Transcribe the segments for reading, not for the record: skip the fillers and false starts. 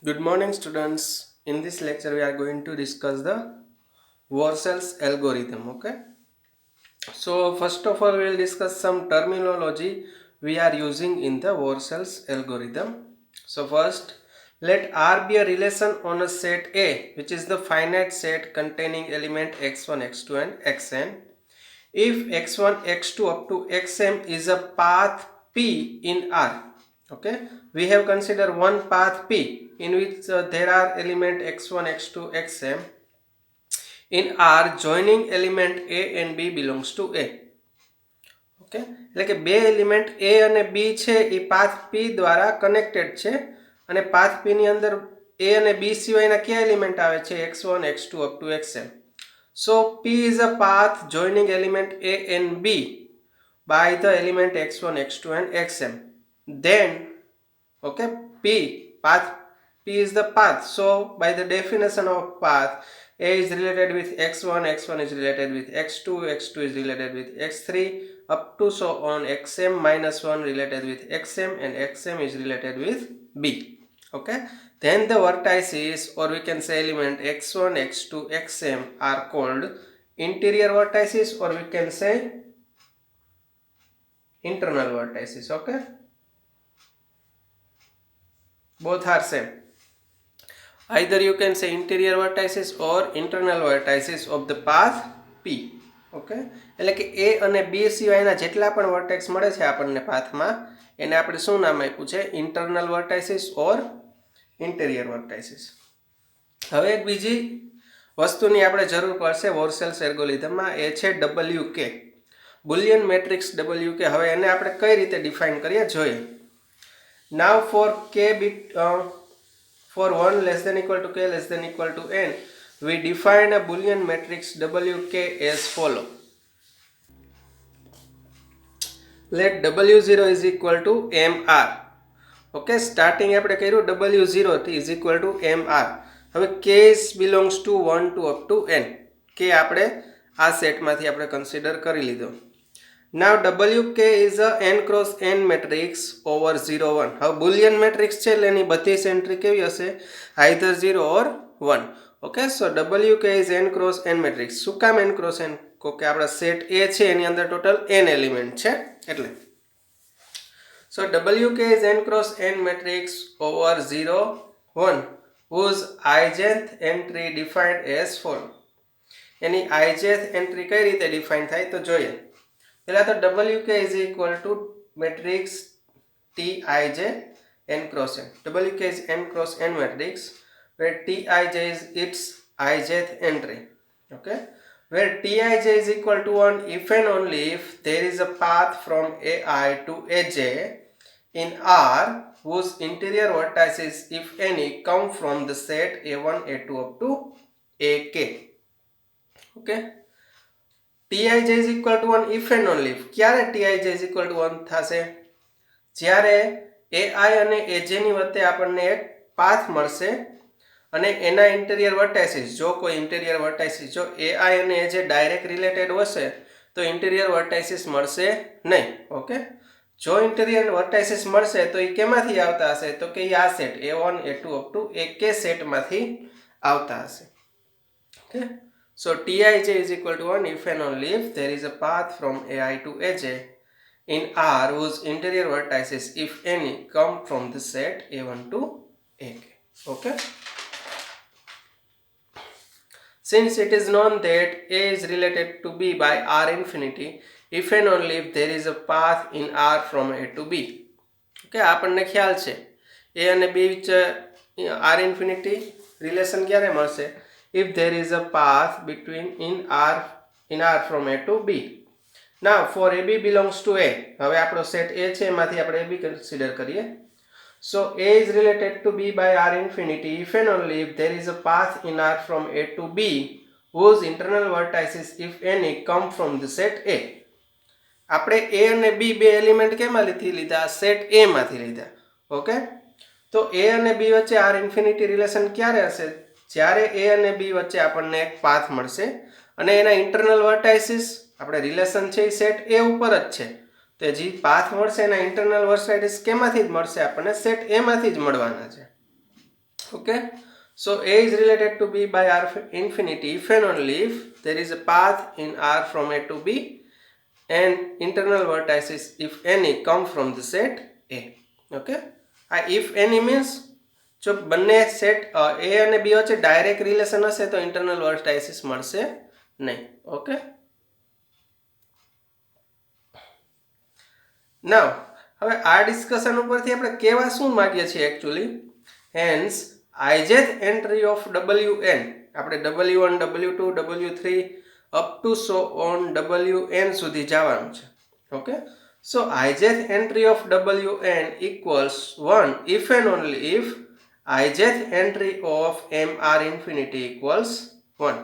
Good morning, students. In this lecture, we are going to discuss the Warshall's algorithm. Okay. So first of all, we will discuss some terminology we are using in the Warshall's algorithm. So first, let R be a relation on a set A, which is the finite set containing element x1, x2, and xn. If x1, x2 up to xm is a path P in R, okay, we have considered one path P in which there are element x1, x2, xm. In R, joining element A and B belongs to A. Okay, એટલે કે બે element A અને B છે એ path P દ્વારા connected છે અને path P ની અંદર A અને B સિવાયના કયા એલિમેન્ટ આવે છે x1, x2 up to xm. So P is a path joining element A and B by the element x1, x2 and xm. Then, okay, path P is the path. So by the definition of path, A is related with x1, x1 is related with x2, x2 is related with x3, up to so on xm minus 1 related with xm and xm is related with B. Okay, then the vertices, or we can say element x1, x2, xm are called interior vertices, or we can say internal vertices. Okay, both are same. Either you can say interior vertices or internal vertices of the path P. Okay, એટલે કે A અને B સિવાયના જેટલા પણ vertex મળે છે આપણને પાથમાં એને આપણે શું નામ આપ્યું છે ઇન્ટરનલ વર્ટાઇસિસ ઓર ઇન્ટેરિયર વર્ટાઇસિસ. હવે એક બીજી વસ્તુની આપણે જરૂર પડશે વોર્સેલ્સ એલ્ગોરિધમમાં, એ છે WK, બુલિયન મેટ્રિક્સ WK. હવે એને આપણે કઈ રીતે ડિફાઇન કરીએ જોઈએ. નાવ four K bit for 1 less than equal to k less than equal to n, we define a Boolean matrix WK as follow. Let W0 is equal to MR. Okay, starting આપણે કર્યું W0 is equal to MR. હવે K belongs to 1 to up to n. K આપણે આ સેટમાંથી આપણે consider કરી લીધો. Now WK is a n cross n matrix over 0, 1. હવે Boolean matrix છે એટલે એની બધી એન્ટ્રી કેવી હશે? either 0 or 1. Okay, so WK is n cross n matrix. શું કામ n cross n? કે આપણા સેટ A છે એની અંદર ટોટલ n એલિમેન્ટ છે એટલે. So WK is n cross n matrix over 0, 1 whose ijth entry defined as follow. Any ijth entry કઈ રીતે ડિફાઇન થાય તો જોઈએ. પહેલા તો WK is equal to matrix Tij n cross n. WK is n cross n matrix where Tij is its ijth entry. Okay, where Tij is equal to 1 if and only if there is a path from Ai to Aj in R whose interior vertices, if any, come from the set A1, A2 up to Ak. Okay, Tij is equal to 1 if and only if. ક્યારે Tij is equal to 1 થશે? જ્યારે Ai અને Aj ની વચ્ચે આપણને એક path મળશે અને એના ઇન્ટિરિયર વર્ટાઇસિસ, જો કોઈ ઇન્ટિરિયર વર્ટાઇસિસ, જો Ai અને Aj ડાયરેક્ટ રિલેટેડ હશે તો ઇન્ટિરિયર વર્ટાઇસિસ મળશે નહીં. ઓકે, જો ઇન્ટિરિયર વર્ટાઇસિસ મળશે તો એ કેમાંથી આવતા હશે? તો કે આ set A1, A2 up to AK સેટમાંથી આવતા હશે. Okay, so Tij is equal to 1 if and only if there is a path from Ai to Aj in R whose interior vertices, if any, come from the set A1 to AK. Okay, since it is known that A is related to B by R infinity if and only if there is a path in R from A to B. Okay, આપણને ખ્યાલ છે A અને B વચ્ચે R infinity relation ક્યારે મળશે? if there is a path between in R from A to B. Now for AB belongs to A, હવે આપણો set A છે એમાંથી આપણે AB કન્સિડર કરીએ. So A is related to B by R infinity if and only if there is a path in R from A to B whose internal vertices, if any, come from the set A. આપણે A અને B બે element કેમાંથી લીધા? Set A માંથી લીધા. Okay, તો A અને B વચ્ચે R infinity relation ક્યારે હશે? જ્યારે A અને B વચ્ચે આપણને એક પાથ મળશે અને એના ઇન્ટરનલ વર્ટાઇસિસ, આપણે રિલેશન છે એ સેટ A ઉપર જ છે, તો જે પાથ મળશે એના ઇન્ટરનલ વર્ટાઇસિસ કેમાંથી જ મળશે? આપણને સેટ A માંથી જ મળવાના છે. Okay, so A is related to B by R infinity if and only if there is a path in R from A to B and internal vertices if any come from the set A. Okay, આ if any means જો બંને set A અને B વચ્ચે direct relation હશે તો internal વર્ટાઇસિસ મળશે નહીં. Okay, નાવ હવે આ ડિસ્કશન ઉપરથી આપણે કહેવા શું માંગીએ છીએ actually, hence ijth entry of wn આપણે w1 w2 w3 up to so on wn સુધી જવાનું છે. Okay, so ijth entry of wn equals 1 if and only if ijth entry of mr infinity equals 1.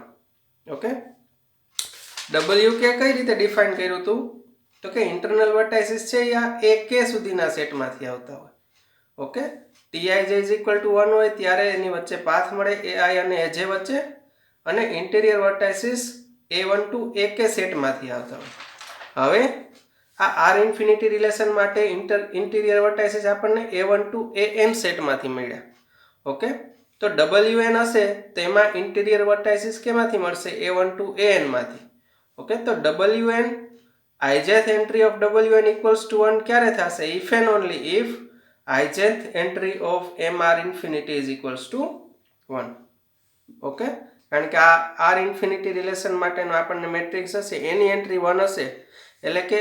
Okay, w કે કઈ રીતે define કર્યું હતું તો કે ઇન્ટરનલ વર્ટાઇસિસ છે યા એ કે સુધીના સેટમાંથી આવતા હોય. Okay, tij is equal to 1 હોય ત્યારે એની વચ્ચે પાથ મળે ai અને aj વચ્ચે અને ઇન્ટિરિયર વર્ટાઇસિસ a1 ટુ ak સેટમાંથી આવતા હોય. હવે આ r ઇન્ફિનિટી રિલેશન માટે ઇન્ટિરિયર વર્ટાઇસિસ આપણને a1 ટુ an સેટમાંથી મળ્યા. ઓકે, તો wn હશે તેમાં ઇન્ટિરિયર વર્ટાઇસિસ કેમાંથી મળશે a1 ટુ an માંથી. ઓકે, તો wn ijth entry of wn equals to 1 ક્યારે થશે if and only if ijth entry of mr infinity is equals to 1. Okay, કારણ કે આ r infinity રિલેશન માટેનો આપણને મેટ્રિક્સ હશે એની એન્ટ્રી 1 હશે એટલે કે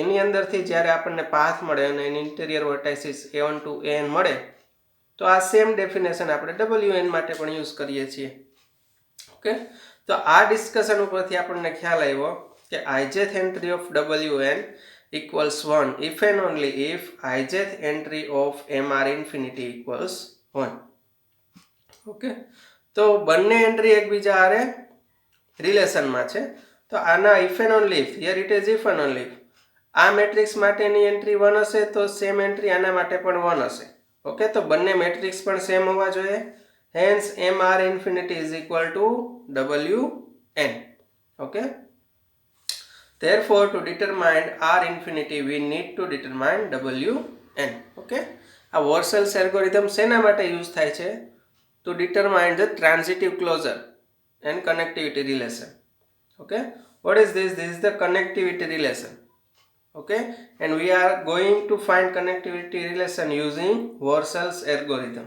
એની અંદરથી જ્યારે આપણને પાથ મળે અને એની ઇન્ટિરિયર વર્ટાઇસિસ a1 ટુ an મળે તો આ સેમ ડેફિનેશન આપણે wn માટે પણ યુઝ કરીએ છીએ. ઓકે, તો આ ડિસ્કશન ઉપરથી આપણને ખ્યાલ આવ્યો કે ijth entry of wn equals 1 if and only if ijth entry of mr infinity equals 1. Okay, તો બંને એન્ટ્રી એકબીજા હારે રિલેશનમાં છે તો આના if and only if here it is if and only if આ મેટ્રિક્સ માટેની એન્ટ્રી 1 હશે તો સેમ એન્ટ્રી આના માટે પણ 1 હશે. ઓકે, તો બંને મેટ્રિક્સ પણ સેમ હોવા જોઈએ. Hence mr infinity is equal to wn. Okay, therefore to determine r infinity we need to determine wn. Okay, આ Warshall's algorithm શેના માટે યુઝ થાય છે? to determine the transitive closure and connectivity relation. Okay, what is this? This is the connectivity relation. Okay, and we are going to find connectivity relation using Warshall's algorithm.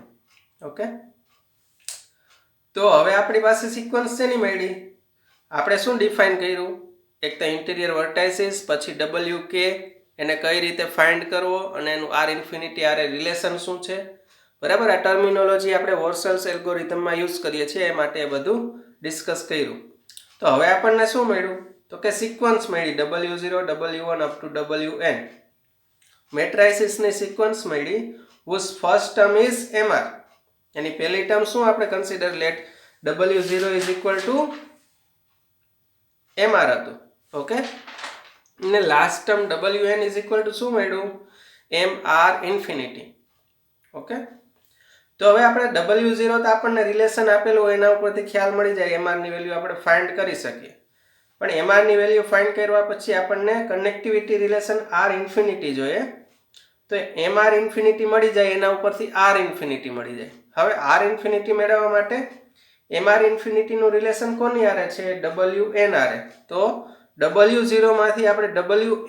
Okay, તો હવે આપણી પાસે sequence શેની મળી? આપણે શું define કર્યું? એક તો ઇન્ટિરિયર વર્ટાઇસિસ, પછી wk એને કઈ રીતે ફાઇન્ડ કરવો અને એનું r ઇન્ફિનિટી આરે રિલેશન શું છે. બરાબર, આ ટર્મિનોલોજી આપણે Warshall's એલ્ગોરિધમમાં યુઝ કરીએ છીએ એ માટે એ બધું ડિસ્કસ કર્યું. તો હવે આપણને શું મળ્યું તો કે સિક્વન્સ મળી w0 w1 up to wn. મેટ્રાઇસિસની સિક્વન્સ મળી whose first term is mr. એની પહેલી ટર્મ શું આપણે consider let w0 is equal to mr હતું. ઓકે, અને last term wn is equal to શું મળ્યું mr ઇન્ફિનિટી. ઓકે, તો હવે આપણે w0 તો આપણને રિલેશન આપેલું હોય એના ઉપરથી ખ્યાલ મળી જાય mr ની વેલ્યુ આપણે ફાઇન્ડ કરી શકીએ. પણ mr ની વેલ્યુ ફાઇન્ડ કરવા પછી આપણને કનેક્ટિવિટી રિલેશન r ઇન્ફિનિટી જોઈએ. તો mr ઇન્ફિનિટી મળી જાય એના ઉપરથી r ઇન્ફિનિટી મળી જાય. હવે r ઇન્ફિનિટી મેળવવા માટે mr ઇન્ફિનિટી નું રિલેશન કોની હારે છે? wn હારે. તો w0 માંથી આપણે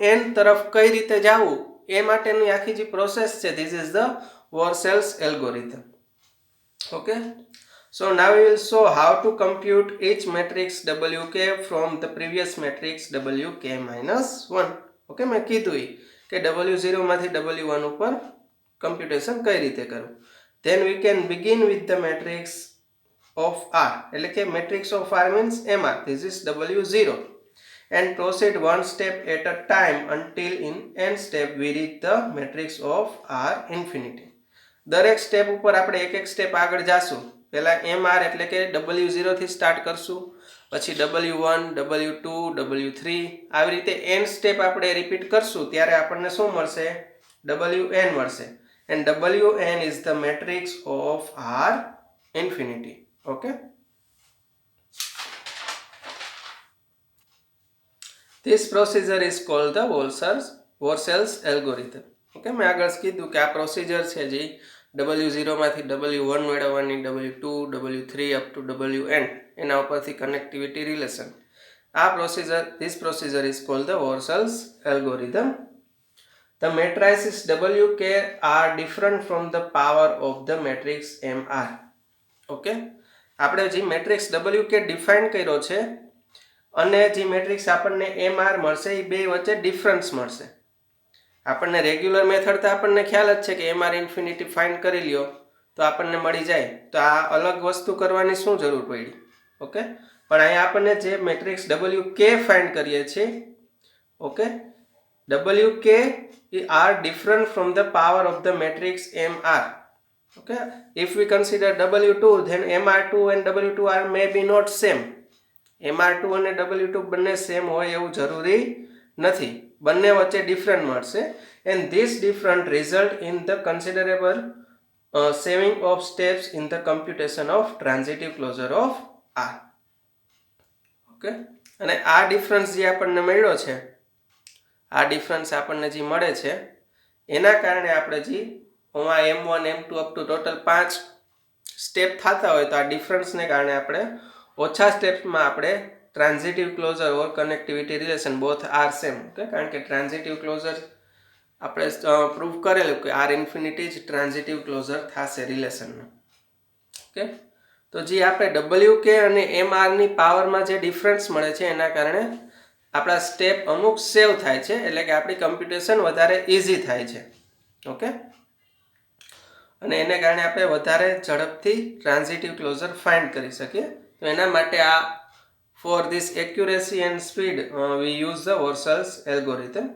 wn તરફ કઈ રીતે જવું એ માટેની આખી જે પ્રોસેસ છે this is the Warshall's algorithm. Okay, so now we will show how to compute each matrix wk from the previous matrix wk minus 1. Okay, મેં કીધું કે w0 માંથી w1 ઉપર કમ્પ્યુટેશન કઈ રીતે કરવું. then we can begin with the matrix of r એટલે કે matrix of r means mr, this is w0, and proceed one step at a time until in n step we reach the matrix of r infinity. દરેક step ઉપર આપણે એક એક step આગળ જાશું. પહેલા mr એટલે કે w0 થી સ્ટાર્ટ કરશું, પછી w1 w2 w3 આવી રીતે n સ્ટેપ આપણે રિપીટ કરશું ત્યારે આપણને શું મળશે? wn મળશે. and wn is the matrix of r infinity. okay, this procedure is called the Warshall's algorithm. okay, મેં આગળ કીધું કે આ પ્રોસિજર છે જે W0 માંથી W1 મેળવવાની, W2, W3 up to Wn એના ઉપરથી connectivity relation. This procedure is called the Warshall's algorithm. The matrices Wk are different from the power of the matrix Mr. Okay, આપણે જે મેટ્રિક્સ Wk ડિફાઇન કર્યો છે અને જે matrix આપણને Mr મળશે એ બે વચ્ચે ડિફરન્સ મળશે. આપણને રેગ્યુલર મેથડ તો આપણને ખ્યાલ જ છે કે Mr ઇન્ફિનિટી ફાઇન્ડ કરી લ્યો તો આપણને મળી જાય. તો આ અલગ વસ્તુ કરવાની શું જરૂર પડી? ઓકે, પણ અહીંયા આપણને જે મેટ્રિક્સ Wk ફાઇન્ડ કરીએ છીએ, okay, Wk are different from the power of the matrix Mr. Okay, if we consider W2, then Mr2 and W2 are maybe not same. Mr2 અને W2 બંને સેમ હોય એવું જરૂરી નથી, બંને વચ્ચે ડિફરન્ટ મળશે. and this different result in the considerable saving of steps in the computation of transitive closure of R. Okay, અને આ ડિફરન્સ જે આપણને મળ્યો છે, આ ડિફરન્સ આપણને જે મળે છે એના કારણે આપણે જે M1 M2 up to total 5 step થતા હોય તો આ ડિફરન્સને કારણે આપણે ઓછા સ્ટેપ્સમાં આપણે transitive closure or connectivity relation both are same. Okay, કારણ કે ટ્રાન્ઝિટિવ ક્લોઝર આપણે પ્રૂવ કરેલું કે આર ઇન્ફિનિટી જ ટ્રાન્ઝિટિવ ક્લોઝર થશે રિલેશનનું. ઓકે, તો જે આપણે Wk અને Mr ની પાવરમાં જે ડિફરન્સ મળે છે એના કારણે આપણા સ્ટેપ અમુક સેવ થાય છે, એટલે કે આપણી કમ્પ્યુટેશન વધારે ઇઝી થાય છે. ઓકે, અને એને કારણે આપણે વધારે ઝડપથી ટ્રાન્ઝિટિવ ક્લોઝર ફાઇન્ડ કરી શકીએ. તો એના માટે આ for this accuracy and speed V use the Warshall's algorithm.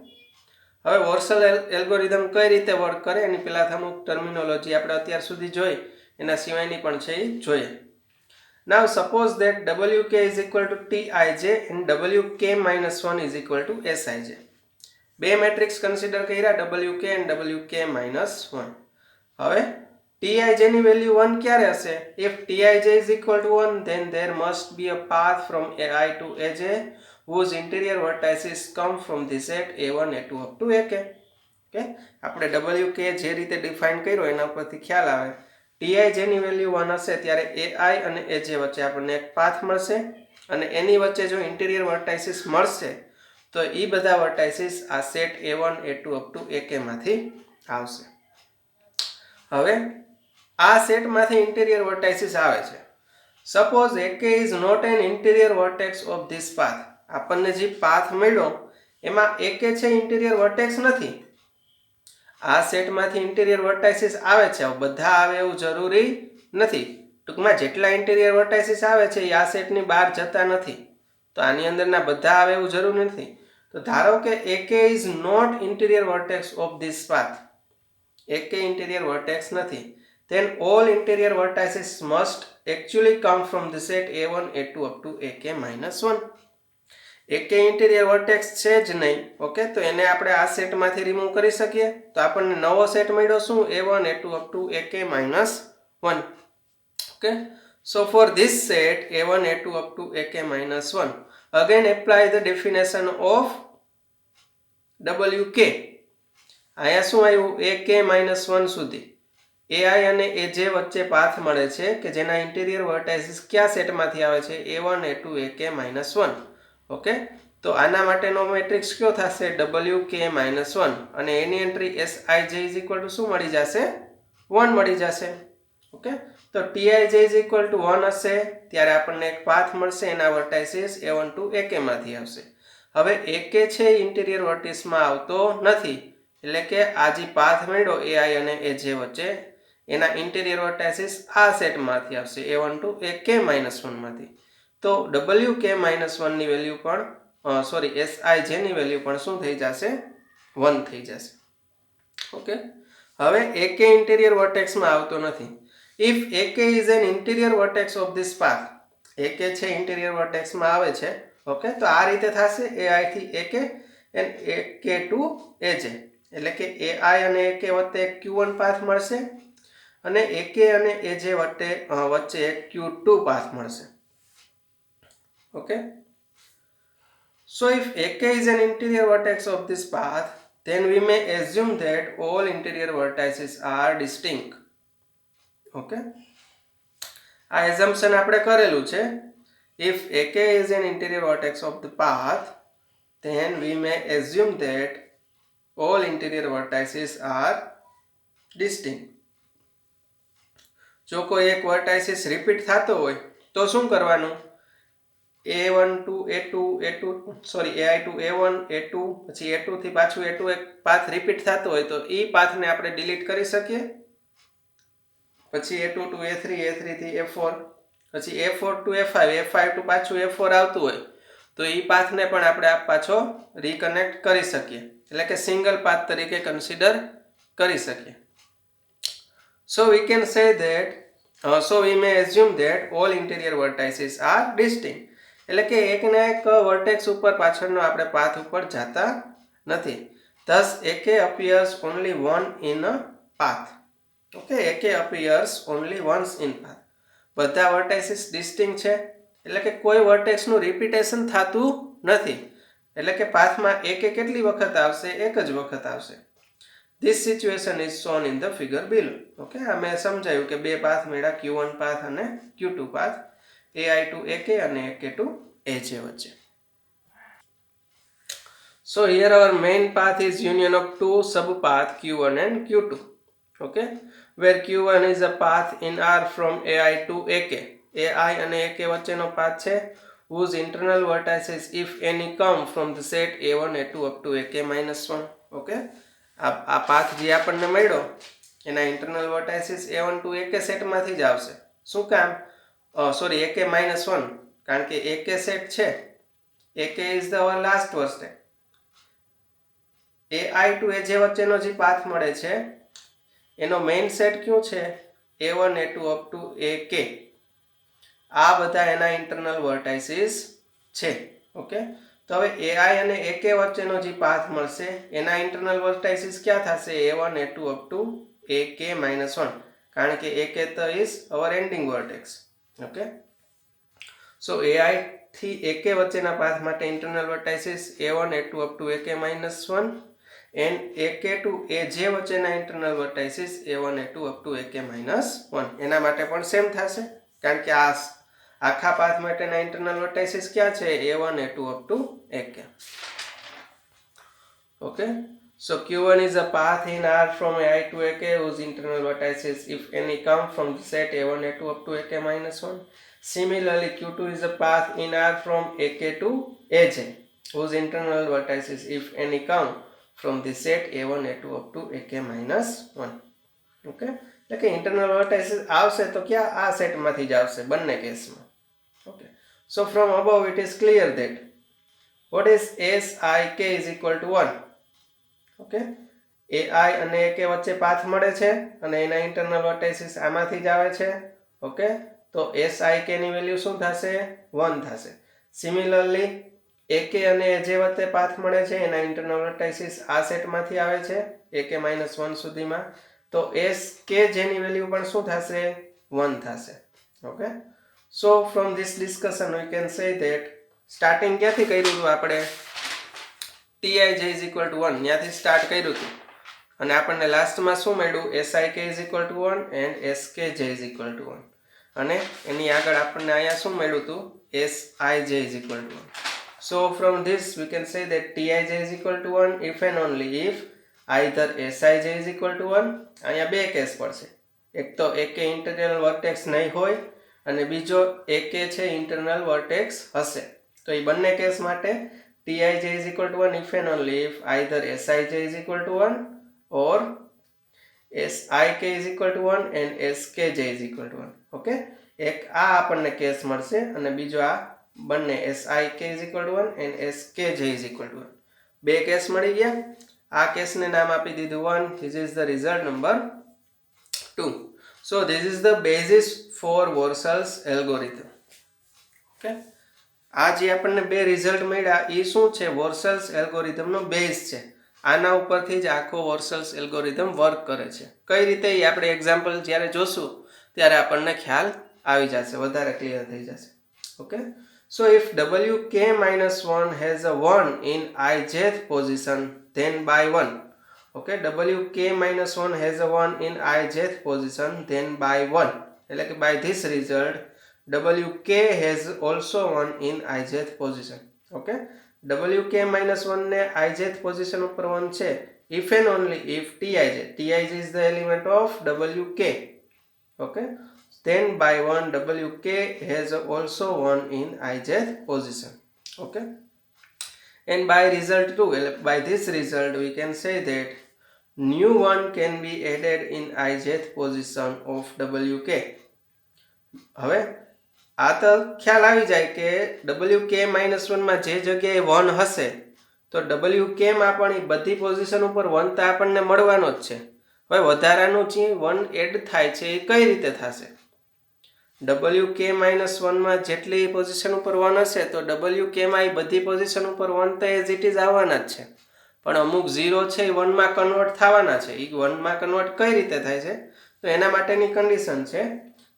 હવે Warshall એલ્ગોરિધમ કઈ રીતે વર્ક કરે એની પહેલાં અમુક ટર્મિનોલોજી આપણે અત્યાર સુધી જોઈ, એના સિવાયની પણ છે એ જોઈએ. Now suppose that Wk is equal to Tij and Wk minus 1 is equal to Sij. બે મેટ્રિક્સ કન્સિડર કર્યા Wk and Wk minus 1. હવે Tij ની વેલ્યુ 1 ક્યારે હશે? If Tij is equal to 1, then there must be a path from Ai to Aj whose interior vertices come from the set A1 A2 up to Ak. Okay, આપણે Wk જે રીતે define કર્યો એના પરથી ખ્યાલ આવે, Tij ની value 1 હશે ત્યારે Ai અને Aj વચ્ચે આપણને એક પાથ મળશે અને એની વચ્ચે જો ઇન્ટિરિયર વર્ટાઇસિસ મળશે તો એ બધા વર્ટાઇસિસ આ set A1 A2 up to Ak માંથી આવશે. હવે આ સેટમાંથી ઇન્ટિરિયર વર્ટાઇસિસ આવે છે. Suppose Ak is not an interior vertex of this path. આપણને જે પાથ મળ્યો એમાં Ak છે ઇન્ટિરિયર વર્ટેક્સ નથી. આ સેટમાંથી ઇન્ટિરિયર વર્ટાઇસિસ આવે છે, બધા આવે એવું જરૂરી નથી. ટૂંકમાં જેટલા ઇન્ટિરિયર વર્ટાઇસિસ આવે છે એ આ સેટની બહાર જતા નથી, તો આની અંદરના બધા આવે એવું જરૂરી નથી. તો ધારો કે Ak is not interior vertex of this path, Ak interior vertex નથી, then all interior vertices must actually come from the set A1 A2 up to Ak minus 1. Ak interior vertex છે જ નહીં. ઓકે, તો એને આપણે આ સેટમાંથી remove કરી શકીએ. તો આપણને નવો સેટ મળ્યો શું? A1 A2 up to Ak minus 1. Okay, so for this set A1 A2 up to Ak minus 1, again apply the definition of Wk. અહીંયા શું આવ્યું? Ak minus 1 સુધી Ai અને Aj વચ્ચે પાથ મળે છે કે જેના ઇન્ટિરિયર વર્ટાઇસિસ કયા સેટમાંથી આવે છે? A1 A2 Ak minus 1. Okay, તો આના માટેનો મેટ્રિક્સ કયો થશે? Wk minus 1 અને એની entry Sij is equal to શું મળી જશે? 1 મળી જશે. ઓકે, તો Tij is equal to 1 હશે ત્યારે આપણને એક પાથ મળશે, એના વર્ટાઇસિસ A1 to Ak માંથી આવશે. હવે Ak છે ઇન્ટિરિયર વર્ટિસમાં આવતો નથી, એટલે કે આ જે પાથ મળ્યો Ai અને Aj વચ્ચે એના ઇન્ટિરિયર વર્ટાઇસિસ આ સેટમાંથી આવશે, A1 to Ak minus 1 માંથી. તો Wk minus 1 ની વેલ્યુ પણ Sij ની વેલ્યુ પણ શું થઈ જશે? 1 થઈ જશે. ઓકે, હવે Ak ઇન્ટિરિયર વર્ટેક્સમાં આવતો નથી. If Ak is an interior vertex of this path, Ak છે ઇન્ટિરિયર વર્ટેક્સમાં આવે છે. ઓકે, તો આ રીતે થશે Ai થી Ak and Ak to Aj, એટલે કે Ai અને Ak વચ્ચે એક Q1 પાથ મળશે અને Ak અને Aj વચ્ચે એક Q2 પાથ મળશે. Okay, so if Ak is an interior vertex of this path, then we may assume that all interior vertices are distinct. Okay, આ એઝમ્પશન આપણે કરેલું છે. If AK is an interior vertex of the path, then we may assume that all interior vertices are distinct. જો કોઈ એક વર્ટાઇસિસ repeat થતો હોય તો શું કરવાનું? A1 to A2 sorry AI to A1 A2 પછી A2 થી પાછું A2 એક પાથ રિપીટ થતો હોય તો એ પાથને આપણે ડિલીટ કરી શકીએ. પછી A2 to A3 A3 થી A4 પછી A4 to A5 A5 to પાછું A4 આવતું હોય તો એ પાથને પણ આપણે આ પાછો રીકનેક્ટ કરી શકીએ, એટલે કે સિંગલ પાથ તરીકે કન્સિડર કરી શકીએ. So we can say that so we may assume that all interior vertices are distinct. એટલે કે એકના એક વર્ટેક્સ ઉપર પાછળનો આપણે પાથ ઉપર જતા નથી. Thus AK appears only one in a path. Okay, AK appears only once in path. બધા વર્ટાઇસિસ ડિસ્ટિંક્ટ છે એટલે કે કોઈ વર્ટેક્સનું રિપીટેશન થતું નથી, એટલે કે પાથમાં AK કેટલી વખત આવશે? એક જ વખત આવશે. This situation is shown in the figure below. Okay, આ મેં સમજાયું કે બે પાથ મળ્યા, Q1 પાથ અને Q2 path, AI to AK અને AK to AJ વચ્ચે. So here our main path is union of two subpath Q1 and Q2. Okay, where Q1 is a path in R from AI to AK. AI અને AK વચ્ચેનો path છે whose internal vertices if any come from the set A1 A2 up to AK-1. Okay, આ path જે આપણને મળ્યો એના internal વર્ટાઇસિસ A1 to AK સેટમાંથી જ આવશે. શું કામ? સોરી AK-1, કારણ કે AK સેટ છે, AK is the last vertex. AI to AJ વચ્ચેનો જે પાથ મળે છે એનો મેઇન સેટ કયો છે? A1 A2 up to AK. આ બધા એના ઇન્ટરનલ વર્ટાઇસિસ છે. ઓકે, તો હવે AI અને AK વચ્ચેનો જે પાથ મળશે એના ઇન્ટરનલ વર્ટાઇસિસ ક્યાં થશે? A1 A2 up to AK-1, કારણ કે AK તો is our ending vertex. Okay, so AI થી AK વચ્ચેના પાથ માટે internal વર્ટાઇસિસ A1 A2 up to AK-1 and AK to AJ વચ્ચેના internal વર્ટાઇસિસ A1 A2 up to AK-1. એના માટે પણ સેમ થશે, કારણ કે આ આખા પાથ માટેના ઇન્ટરનલ વર્ટાઇસિસ ક્યાં છે? A1 A2 up to AK. Okay, so Q1 is a path in R from AI to AK whose internal vertices if any come from the set A1 A2 up to AK-1. Similarly, Q2 is a path in R from AK to AJ whose internal vertices if any come from the set A1 A2 up to AK-1. Okay, એટલે કે internal વર્ટાઇસિસ આવશે તો ક્યાં? આ સેટમાંથી જ આવશે બંને કેસમાં. Okay, so from above it is clear that what is SIK is equal to 1. Okay, AI અને AK વચ્ચે પાથ મળે છે અને એના ઇન્ટરનલ વર્ટાઇસિસ આમાંથી જ આવે છે. ઓકે, તો SIK ની વેલ્યુ શું થશે? 1 થશે. સિમિલરલી AK અને AJ વચ્ચે પાથ મળે છે, એના ઇન્ટરનલ વર્ટાઇસિસ આ સેટમાંથી આવે છે AK-1 સુધીમાં, તો SK જેની વેલ્યુ પણ શું થશે? 1 થશે. Okay, so from this discussion we can say that starting ક્યાંથી કર્યું હતું આપણે? TIJ is equal to 1 ત્યાંથી સ્ટાર્ટ કર્યું હતું અને આપણને લાસ્ટમાં શું મળ્યું? SIK is equal to 1 and SKJ is equal to 1 અને એની આગળ આપણને અહીંયા શું મળ્યું હતું? SIJ is equal to 1. So from this we can say that TIJ is equal to 1 if and only if either SIJ is equal to 1. અહીંયા બે case પડશે, એક તો AK ઇન્ટરનલ વર્ટેક્સ નહીં હોય અને બીજો AK છે ઇન્ટરનલ વર્ટેક્સ હશે. તો એ બંને કેસ માટે TIJ is equal to 1 if and only if either SIJ is equal to 1 or SIK is equal to 1 and SKJ is equal to 1. Okay, એક આ આપણને કેસ મળશે અને બીજો આ બંને SIK is equal to 1 and SKJ is equal to 1. બે case મળી ગયા. આ કેસને નામ આપી દીધું 1. This is the result number 2. So this is the basis for Warshall's algorithm. Okay, આ જે આપણને બે રિઝલ્ટ મળ્યા એ શું છે? Warshall's algorithm નો બેઝ છે. આના ઉપરથી જ આખો Warshall's algorithm વર્ક કરે છે. કઈ રીતે એ આપણે એક્ઝામ્પલ જ્યારે જોશું ત્યારે આપણને ખ્યાલ આવી જશે, વધારે ક્લિયર થઈ જશે. Okay, so if WK-1 has a 1 in ijth position then by 1. Okay, wk minus 1 has a 1 in ijth position, then by 1 એટલે કે by this result wk has also 1 in ijth position. Okay, wk minus 1 ને ijth position ઉપર 1 છે if and only if tij is the element of wk. Okay, then by 1 wk has also 1 in ijth position. Okay, and by result 2, by this result we can say that new one can be added in ijth position of wk. હવે આ તો ખ્યાલ આવી જાય કે wk -1 માં જે જગ્યાએ 1 હશે તો wk માં પણ એ બધી પોઝિશન ઉપર 1 તો આપણને મળવાનો જ છે. હવે વધારાનું જે 1 એડ થાય છે એ કઈ રીતે થશે? wk -1 માં જેટલી પોઝિશન ઉપર 1 હશે તો wk માં એ બધી પોઝિશન ઉપર 1 તો એઝ ઇટ ઇઝ આવવાના જ છે, પણ અમુક 0 છે એ 1 માં કન્વર્ટ થવાના છે. એ 1 માં કન્વર્ટ કઈ રીતે થાય છે? તો એના માટેની કન્ડિશન છે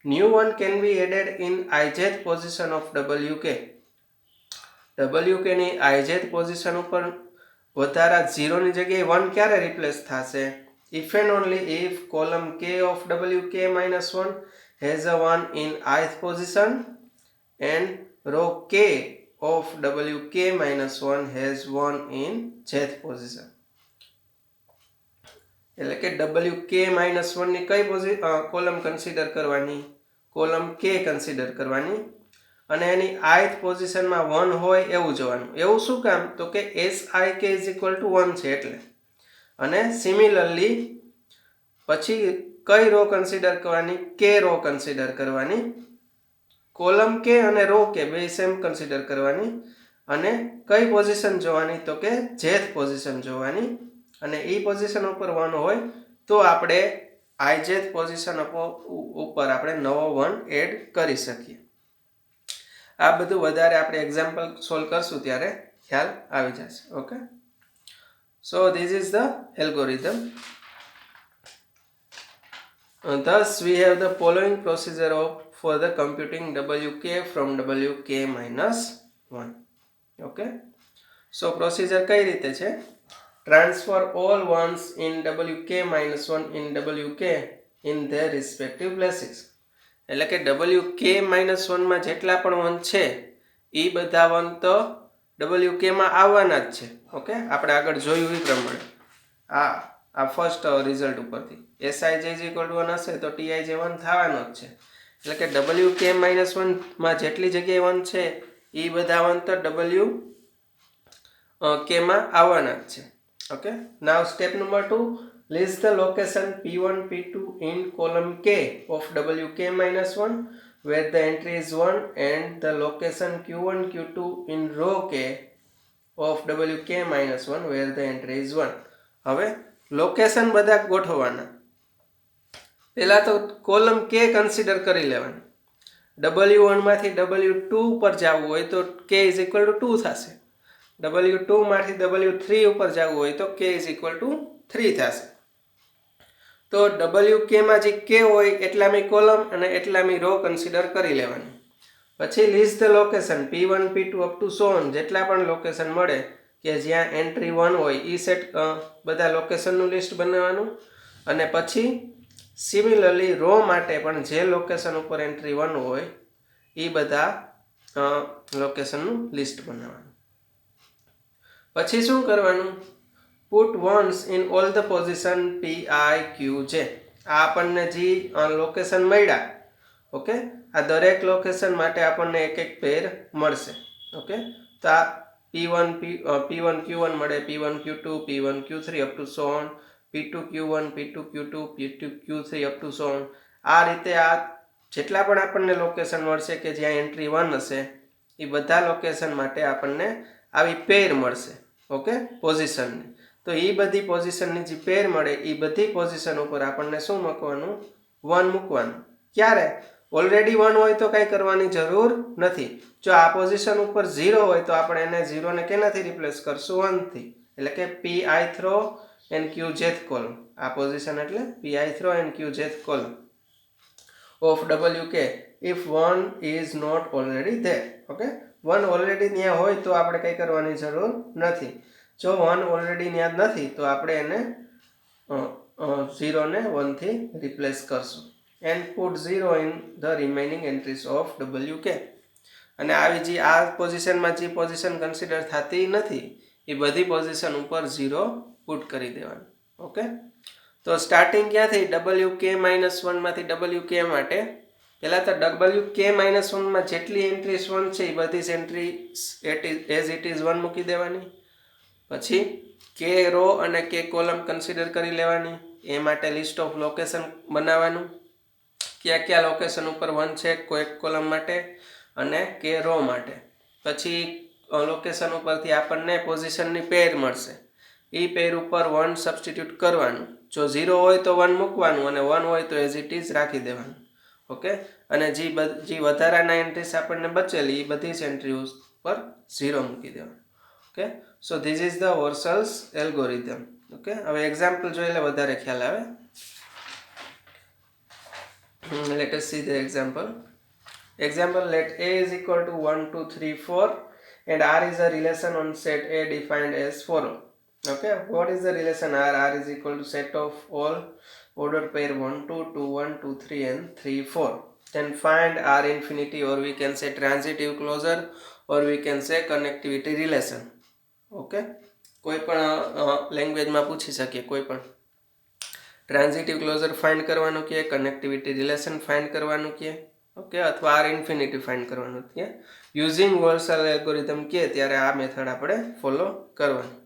new one can be added in ijth position of wk. wk ની ijth position ઉપર વધારા 0 ની જગ્યાએ 1 ક્યારે રિપ્લેસ થશે? if and only if column k of wk -1 has a 1 in ith position and row k of wk -1 has 1 in jth position. એટલે કે wk -1 ની કઈ કોલમ કન્સિડર કરવાની? કોલમ k કન્સિડર કરવાની અને એની ith પોઝિશનમાં 1 હોય એવું જોવાનું. એવું શું કામ? તો કે sik = 1 છે એટલે. અને સિમિલરલી પછી કઈ રો કન્સિડર કરવાની? k રો કન્સિડર કરવાની. કોલમ k અને રો k બે સેમ કન્સિડર કરવાની અને કઈ પોઝિશન જોવાની? તો કે jth પોઝિશન જોવાની. અને એ પોઝિશન ઉપર 1 હોય તો આપણે ijth પોઝિશન ઉપર આપણે નવો 1 એડ કરી શકીએ. આ બધું વધારે આપણે એક્ઝામ્પલ સોલ્વ કરશું ત્યારે ખ્યાલ આવી જશે. Okay, so this is the algorithm. Thus we have the following procedure for the computing wk from wk -1. Okay, so procedure કઈ રીતે છે? Transfer all ones in wk -1 in wk in their respective places. એટલે કે wk -1 માં જેટલા પણ 1 છે એ બધા 1 તો wk માં આવવાના જ છે. ઓકે, આપણે આગળ જોયું એ પ્રમાણે આ ફર્સ્ટ રિઝલ્ટ ઉપરથી sij = 1 હશે તો tij 1 થવાનો જ છે. એટલે કે wk -1 માં જેટલી જગ્યાએ 1 છે એ બધા 1 તો wk માં આવવાના જ છે. Okay, now step number 2, list the location p1 p2 in column k of wk -1 where the entry is 1 and the location q1 q2 in row k of wk -1 where the entry is 1. હવે location બધા ગોઠવવાના. પહેલા તો column k consider કરી લેવાની. w1 માંથી w2 ઉપર જવું હોય તો k = 2 થશે. w2 માંથી w3 ઉપર જવું હોય તો k = 3 થશે. તો wk માં જે k હોય એટલામી કોલમ અને એટલામી રો કન્સિડર કરી લેવાની. પછી list the location p1 p2 up to so on, જેટલા પણ લોકેશન મળે કે જ્યાં એન્ટ્રી 1 હોય એ સેટ બધા લોકેશનનું લિસ્ટ બનાવવાનું. અને પછી સિમિલરલી રો માટે પણ જે લોકેશન ઉપર એન્ટ્રી 1 હોય એ બધા લોકેશનનું લિસ્ટ બનાવવાનું. પછી શું કરવાનું? Put once in all the position p i q j. આ આપણને જે લોકેશન મળ્યા, ઓકે, આ દરેક લોકેશન માટે આપણને એક એક પેર મળશે. ઓકે, તો આ p1 q1 મળે, p1 q2 p1 q3 up to so on, p2 q1 p2 q2 p2 q3 up to so on. આ રીતે આ જેટલા પણ આપણને લોકેશન મળશે કે જ્યાં એન્ટ્રી 1 હશે એ બધા લોકેશન માટે આપણને આવી પેર મળશે. ઓકે, પોઝિશનની. તો એ બધી પોઝિશનની જે પેર મળે એ બધી પોઝિશન ઉપર આપણને શું મૂકવાનું? 1 મૂકવાનું. ક્યારે? ઓલરેડી 1 હોય તો કંઈ કરવાની જરૂર નથી. જો આ પોઝિશન ઉપર 0 હોય તો આપણે એને 0 ને કેનાથી રિપ્લેસ કરશું? 1 થી. એટલે કે pith row and qjth column. આ પોઝિશન એટલે pith row and qjth column of wk if 1 is not already there. Okay, 1 already ત્યાં હોય તો આપણે કંઈ કરવાની જરૂર નથી. જો 1 ઓલરેડી ત્યાં નથી તો આપણે એને 0 ને 1 થી રિપ્લેસ કરશું and put 0 in the remaining entries of WK. અને આવી જે આ પોઝિશનમાં જે પોઝિશન કન્સિડર થતી નથી એ બધી પોઝિશન ઉપર 0 પુટ કરી દેવાનું. ઓકે, તો સ્ટાર્ટિંગ ક્યાંથી WK-1 માંથી WK માટે પહેલાં તો WK-1 જેટલી એન્ટ્રીઝ 1 છે એ બધી જ એન્ટ્રી એઝ ઇટ ઇઝ 1 મૂકી દેવાની. પછી કે રો અને કે કોલમ કન્સિડર કરી લેવાની. એ માટે લિસ્ટ ઓફ લોકેશન બનાવવાનું, ક્યાં ક્યાં લોકેશન ઉપર 1 છે કોઈ કોલમ માટે અને કે રો માટે. પછી લોકેશન ઉપરથી આપણને પોઝિશનની પેર મળશે, એ પેર ઉપર 1 સબસ્ટિટ્યુટ કરવાનું. જો 0 હોય તો 1 મૂકવાનું અને 1 હોય તો એઝ ઇટ ઇઝ રાખી દેવાનું. ઓકે, અને જે વધારાના એન્ટ્રીસ આપણને બચેલી એ બધી જ એન્ટ્રી પર 0 મૂકી દેવાનું. Okay, so this is the Warshall's algorithm. Okay, હવે એક્ઝામ્પલ જોઈ એટલે વધારે ખ્યાલ આવે. Let us see the example. Example, let A is equal to 1, 2, 3, 4 and R is a relation on set A defined as follow. Okay, what is the relation R? R is equal to set of all ordered pair 1, 2, 2, 1, 2, 3 and 3, 4. Then find R infinity, or we can say transitive closure, or we can say connectivity relation. Okay, કોઈ પણ લેંગ્વેજમાં પૂછી શકીએ, કોઈ પણ transitive closure find કરવાનું કહે, connectivity relation find કરવાનું કહે, ઓકે, અથવા આર ઇન્ફિનિટી ફાઇન્ડ કરવાનું કહે. યુઝિંગ Warshall એલ્ગોરિધમ કહે ત્યારે આ મેથડ આપણે ફોલો કરવાની.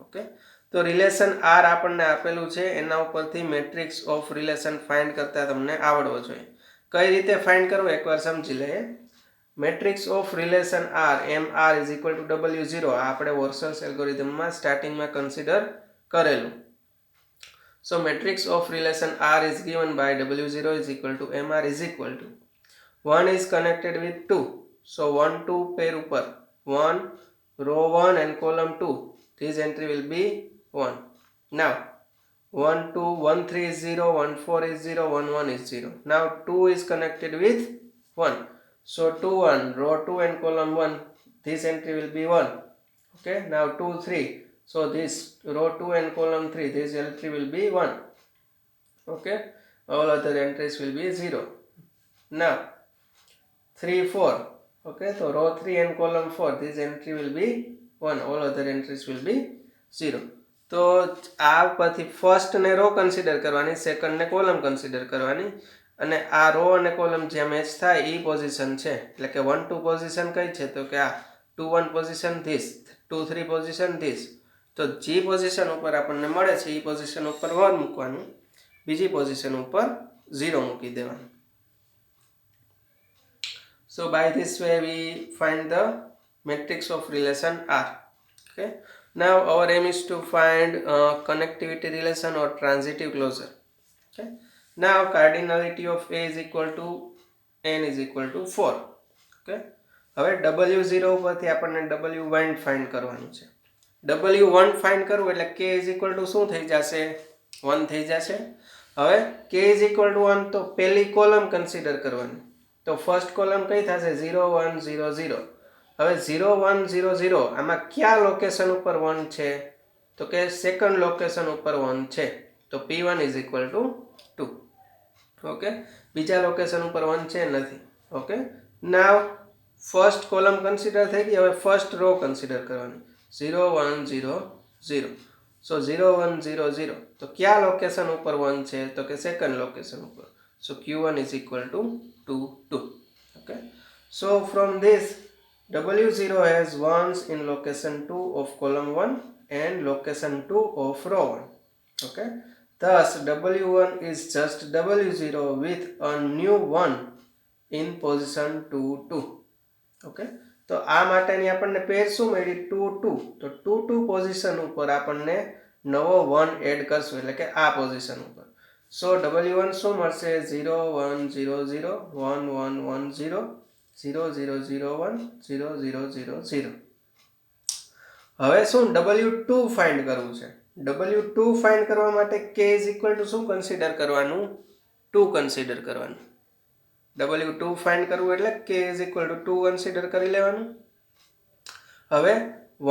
ઓકે, તો રિલેશન આર આપણને આપેલું છે, એના ઉપરથી મેટ્રિક્સ ઓફ રિલેશન ફાઇન્ડ કરતા તમને આવડવો જોઈએ. કઈ રીતે ફાઇન્ડ કરવું એકવાર સમજી લઈએ. Matrix of relation R MR is equal to W0 આપણે Warshall's એલ્ગોરિધમમાં સ્ટાર્ટિંગમાં કન્સિડર કરેલું. So matrix of relation R is given by W0 is equal to MR is equal to 1 is connected with 2. So 1, 2 pair upar 1, row 1 and column 2. This entry will be 1. Now 1, 2, 1, 3 is 0, 1, 4 is 0, 1, 1 is 0. Now 2 is connected with 1. So 2, 1, row 2 and column 1. This entry will be 1. Okay, now 2, 3. So this row 2 and column 3, this entry will be 1. Okay, all other entries will be 0. Now 3, 4. Okay, so row 3 and column 4, this entry will be 1. All other entries will be 0. તો આ ઉપરથી first ને row consider કરવાની, second ને column consider કરવાની, અને આ row અને કોલમ જ્યાં મેચ થાય એ પોઝિશન છે. એટલે કે 1, 2 પોઝિશન કઈ છે તો કે આ 2, 1 પોઝિશન ધીસ, 2, 3 પોઝિશન ધીસ. તો જે પોઝિશન ઉપર આપણને મળે છે એ પોઝિશન ઉપર 1 મૂકવાનું, બીજી પોઝિશન ઉપર 0 મૂકી દેવાનું. So by this way we find the matrix of relation R. Okay, now our aim is to find connectivity relation or transitive closure. Okay, now cardinality of A is equal to N is equal to 4. Okay, હવે W0 ઉપરથી આપણને W1 find કરવાનું છે. W1 find કરવું એટલે K is equal to શું થઈ જશે? 1 થઈ જશે. હવે K is equal to 1 તો પહેલી કોલમ કન્સિડર કરવાની. તો ફર્સ્ટ કોલમ કઈ થશે? 0, 1, 0, 0. હવે 0, 1, 0, 0 આમાં કયા લોકેશન ઉપર 1 છે તો કે સેકન્ડ લોકેશન ઉપર 1 છે. તો P1 is equal to 2. Okay, બીજા લોકેશન ઉપર 1 છે નથી. ઓકે, નાવ ફર્સ્ટ કોલમ કન્સિડર થઈ ગઈ. હવે ફર્સ્ટ રો કન્સિડર કરવાની. 0, 1, 0, 0. So 0, 1, 0, 0 તો કયા લોકેશન ઉપર 1 છે તો કે સેકન્ડ લોકેશન ઉપર. So Q1 is equal to 2, 2. Okay, so from this W0 has ones in location 2 of column 1 and location 2 of row 1. Okay, thus W1 is just W0 with a new 1 in position 2, 2. Okay, તો આ માટેની આપણને પેર શું મળી? 2, 2. તો 2, 2 position ઉપર આપણને નવો 1 એડ કરશું એટલે કે આ પોઝિશન ઉપર. સો W1 શું મળશે? 0, 1, 0, 0, 1, 1, 1, 0, 0, 0, 0, 1, 0, 0, 0, 0. હવે શું W2 ફાઇન્ડ કરવું છે. W2 ફાઇન્ડ કરવા માટે K is equal to શું કન્સિડર કરવાનું? 2 કન્સિડર કરવાનું. W2 ફાઇન્ડ કરવું એટલે K is equal to 2 consider કરી લેવાનું. હવે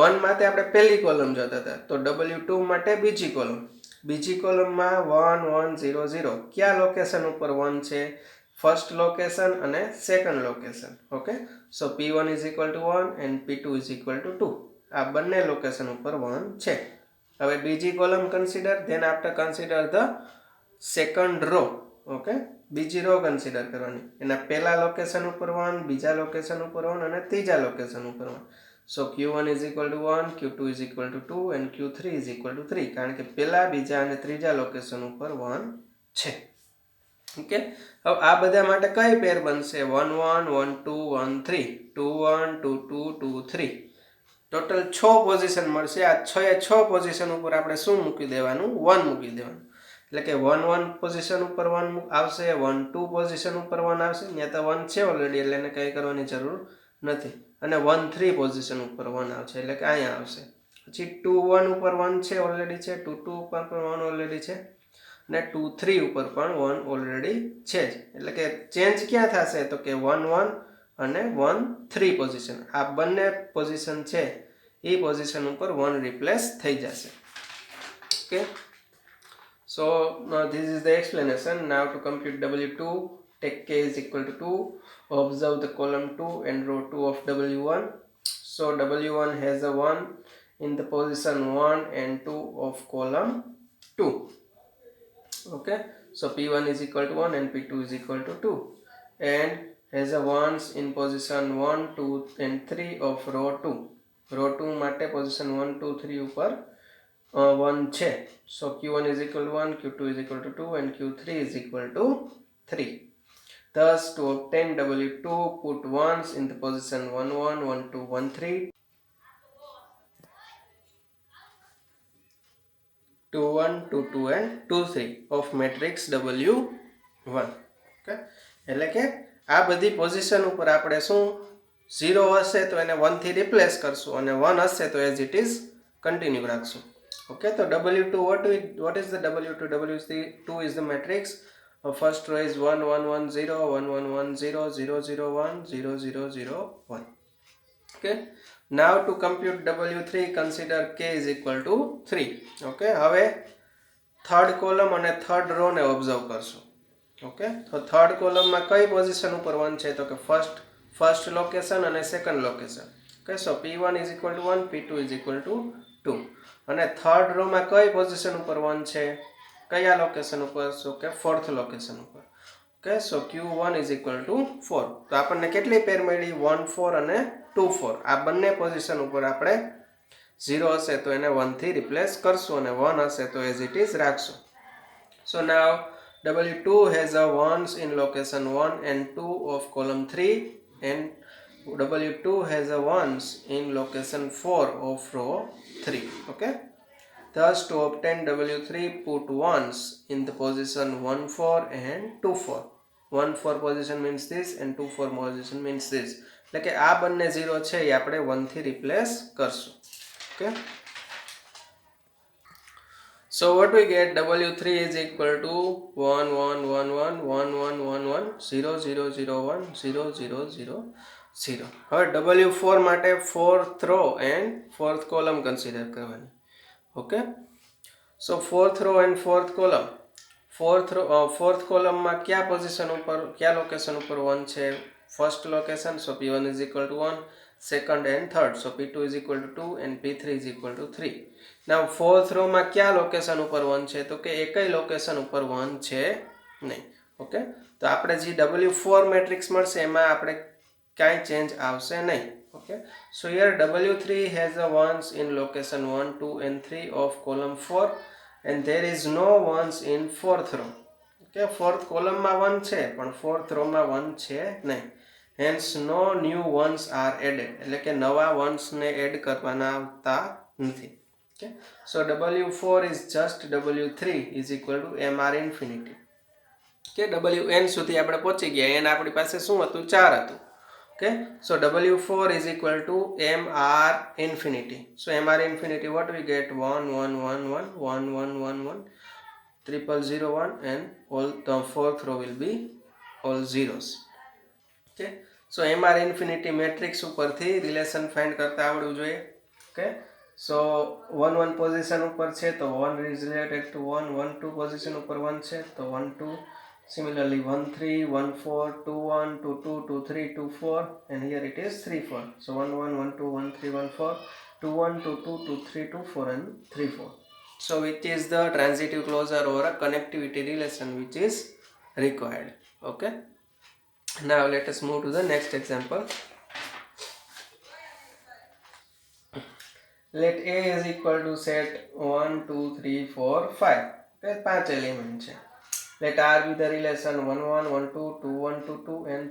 1 માટે આપણે પહેલી કોલમ જોતા હતા તો W2 માટે બીજી કોલમ. બીજી કોલમમાં 1 1 0 0 કયા લોકેશન ઉપર 1 છે? ફર્સ્ટ લોકેશન અને second location. Okay, so p1 is equal to 1 and p2 is equal to 2. આ બંને લોકેશન ઉપર 1 છે. હવે બીજી column consider, then after consider the second row. Okay, બીજી રો કન્સિડર કરવાની. એના પહેલા લોકેશન ઉપર 1, બીજા લોકેશન ઉપર 1 અને ત્રીજા લોકેશન ઉપર 1. સો q1 is equal to 1, q2 is equal to 2 and q3 is equal to 3 કારણ કે પહેલા, બીજા અને ત્રીજા લોકેશન ઉપર 1 છે. ઓકે, હવે આ બધા માટે કઈ પેર બનશે? 1 1 1 2 1 3, 2 1 2 2 2 3. ટોટલ 6 પોઝિશન મળશે. આ 6 પોઝિશન ઉપર આપણે શું મૂકી દેવાનું? 1 મૂકી દેવાનું. એટલે કે 1 1 પોઝિશન ઉપર 1 આવશે, 1 2 પોઝિશન ઉપર 1 આવશે. ત્યાં તો 1 છે ઓલરેડી એટલે એને કંઈ કરવાની જરૂર નથી. અને 1 3 પોઝિશન ઉપર 1 આવશે એટલે કે અહીંયા આવશે. પછી 2 1 ઉપર 1 છે ઓલરેડી છે, 2 2 ઉપર પણ 1 ઓલરેડી છે અને 2 3 ઉપર પણ 1 ઓલરેડી છે જ. એટલે કે ચેન્જ ક્યાં થશે? તો કે 1 1 અને 1 3 પોઝિશન. આ બંને પોઝિશન છે એ પોઝિશન ઉપર 1 રિપ્લેસ થઈ જશે. Okay, so now this is the explanation. Now to compute W2, take k is equal to 2. Observe the column 2 and row 2 of W1. So W1 has a 1 in the position 1 and 2 of column 2. Okay, so P1 is equal to 1 and P2 is equal to 2 and has a 1s in position 1, 2 and 3 of row 2. Row 2 માટે position 1, 2, 3 ઉપર 1 છે. So Q1 is equal to 1, Q2 is equal to 2 and Q3 is equal to 3. Thus, to obtain W2, put 1s in the position 1 1, 1 2, 1 3, 2 1, 2 2 and 2 3 of matrix W1. Okay, એટલે કે આ બધી position ઉપર આપણે શું 0 હશે તો એને 1 થી રિપ્લેસ કરશું અને 1 હશે તો એઝ ઇટ ઇઝ કન્ટિન્યુ રાખશું. Okay, so W2, what is the W2? W2 is the matrix. First row is 1 1 1 0 1 1 1 0 0 0 1 0 0 0 1. Okay, now to compute W3, consider k is equal to 3. Okay, હવે થર્ડ કોલમ અને third row ને observe કરશું. Okay, તો third કોલમમાં કઈ position ઉપર 1 છે? તો કે ફર્સ્ટ લોકેશન અને second location. Okay, so P1 is equal to 1, P2 is equal to 2. અને થર્ડ રોમાં કઈ પોઝિશન ઉપર 1 છે? કયા લોકેશન ઉપર? સો કે ફોર્થ લોકેશન ઉપર. Okay, so Q1 is equal to 4. તો આપણને કેટલી પેર મળી? 1 4 અને 2 4. આ બંને પોઝિશન ઉપર આપણે 0 હશે તો એને 1 થી રિપ્લેસ કરશું અને 1 હશે તો એઝ ઇટ ઇઝ રાખશું. સો નાવ W2 has a 1s in location 1 and 2 of column 3 and W2 has a 1s in location 4 of row 3. Okay, thus to obtain W3, put 1s in the position 1 4 and 2 4. 1 4 position means this and 2 4 position means this. એટલે કે આ બંને 0 છે એ આપણે 1 થી replace કરશું. Okay, so what we get? W3 is equal to 1 1 1 1 1 1 1 1 0 0 0 1 0 0 0 0. હવે W4 માટે fourth row and fourth column consider કરવાની. Okay, so fourth row and fourth column. fourth column માં કયા પોઝિશન ઉપર, કયા લોકેશન ઉપર 1 છે? First location, so P1 is equal to 1, second and third, so P2 is equal to 2 and P3 is equal to 3. now fourth row માં કયા location ઉપર 1 છે? તો કે એકય લોકેશન ઉપર 1 છે નહીં. ઓકે, તો આપણે જે W4 મેટ્રિક્સ મળશે એમાં આપણે કાંઈ ચેન્જ આવશે નહીં. Okay, so here W3 has a 1s in location 1 2 and 3 of column 4 and there is no 1s in fourth row. Okay, fourth column માં 1 છે પણ fourth row માં 1 છે નહીં. hence no new ones are added. એટલે કે નવા ones ને એડ કરવાના આવતા નથી. Okay, so W4 is just W3 is equal to MR infinity. Okay, WN સુધી આપણે પહોંચી ગયા. n આપણી પાસે શું હતું? 4 હતું. Okay, so W4 is equal to MR infinity. So MR infinity, what we get? 1 1 1 1 1 1 1 1 0 0 1 and all the fourth row will be all zeros. Okay, so MR infinity matrix ઉપરથી રિલેશન ફાઇન્ડ કરતા આવડવું જોઈએ. Okay, સો 1 1 position ઉપર છે તો 1 is related to 1, 1 2 position ઉપર 1 છે તો 1 2. Similarly 1 3 1 4 2 1 2 2 2 3 2 4, and here it is 3 4. So 1 1 1 2 1 3 1 4 2 1 2 2 2 3 2 4 and 3 4. So which is the transitive closure or a connectivity relation which is required. Okay, now let us move to the next example. Let A is equal to set 1 2 3 4 5. Okay, 5 element છે. Let R be the relation 1 1 1 2 2 1 2 2 and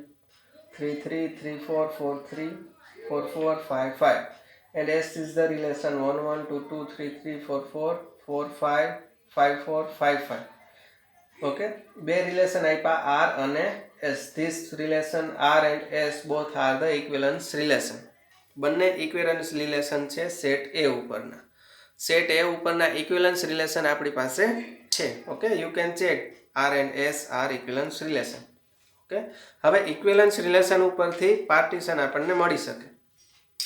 3 3 3 4 4 3 4 4 5 5, and S is the relation 1 1 2 2 3 3 4 4 4 5 5 4 5 5. Okay, બે relation આપ્યા R અને S. This relation R and S both are the equivalence relation. બંને equivalence relation છે set A ઉપરના. Set A ઉપરના equivalence relation આપણી પાસે છે. Okay, you can check R and S are equivalence relation. Okay, હવે equivalence relation ઉપરથી partition આપણને મળી શકે,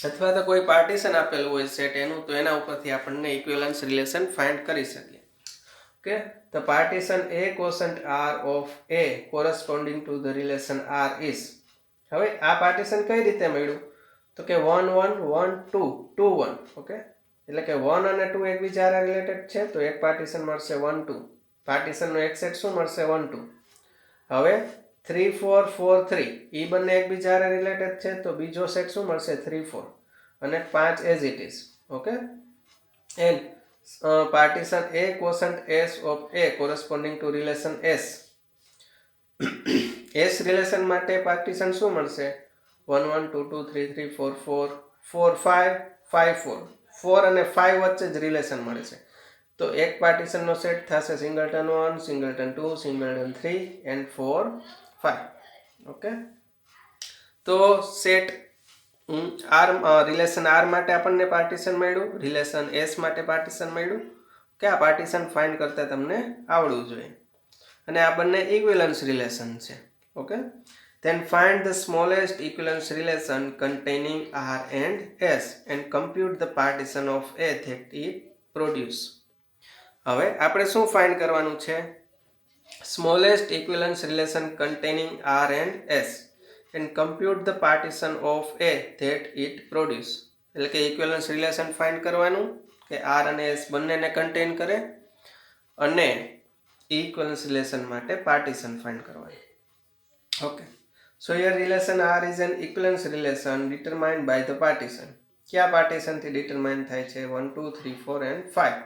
અથવા તો કોઈ પાર્ટીશન આપેલું હોય સેટ એનું, તો એના ઉપરથી આપણને ઇક્વિવેલન્સ રિલેશન ફાઇન્ડ કરી શકીએ. Okay, the partition A quotient R of A corresponding to the relation R is. હવે આ પાર્ટીશન કઈ રીતે મળ્યું? તો કે 1 1 1 2 2 1. ઓકે, એટલે કે 1 અને 2 એકબીજા હારે રિલેટેડ છે તો એક પાર્ટીશન મળશે 1 2. પાર્ટીશનનો એક સેટ શું મળશે? 1 2. હવે 3 4 4 3 એ બંને એકબીજા હારે રિલેટેડ છે તો બીજો સેટ શું મળશે? 3 4 અને 5 as it is. Okay, and partition A quotient S of A corresponding to relation S. S relation માટે પાર્ટીશન શું મળશે? 1 1 2 2 3 3 4 4 4 5 5 4. 4 અને 5 વચ્ચે જ રિલેશન મળે છે તો એક પાર્ટીશનનો સેટ થશે સિંગલટન 1 સિંગલટન 2 સિંગલટન 3 એન્ડ 4 5. ઓકે, તો સેટ આર રિલેશન આર માટે આપણને પાર્ટીશન મળ્યું, રિલેશન એસ માટે પાર્ટીશન મળ્યું. કે આ પાર્ટીશન ફાઇન્ડ કરતા તમને આવડવું જોઈએ, અને આ બંને ઇક્વિવેલન્સ રિલેશન છે. Okay, then find the smallest equivalence relation containing R and S and compute the partition of A that it produce. હવે આપણે શું ફાઇન્ડ કરવાનું છે? smallest equivalence relation containing R and S and compute the partition of A that it produce. એટલે કે equivalence relation find કરવાનું કે R અને S બંનેને કન્ટેન કરે, અને ઇક્વિવેલન્સ રિલેશન માટે પાર્ટીશન ફાઇન્ડ કરવાનું. Okay, so here relation R is an equivalence relation determined by the partition. કયા પાર્ટીશનથી ડિટરમાઇન થાય છે? 1 2 3 4 and 5.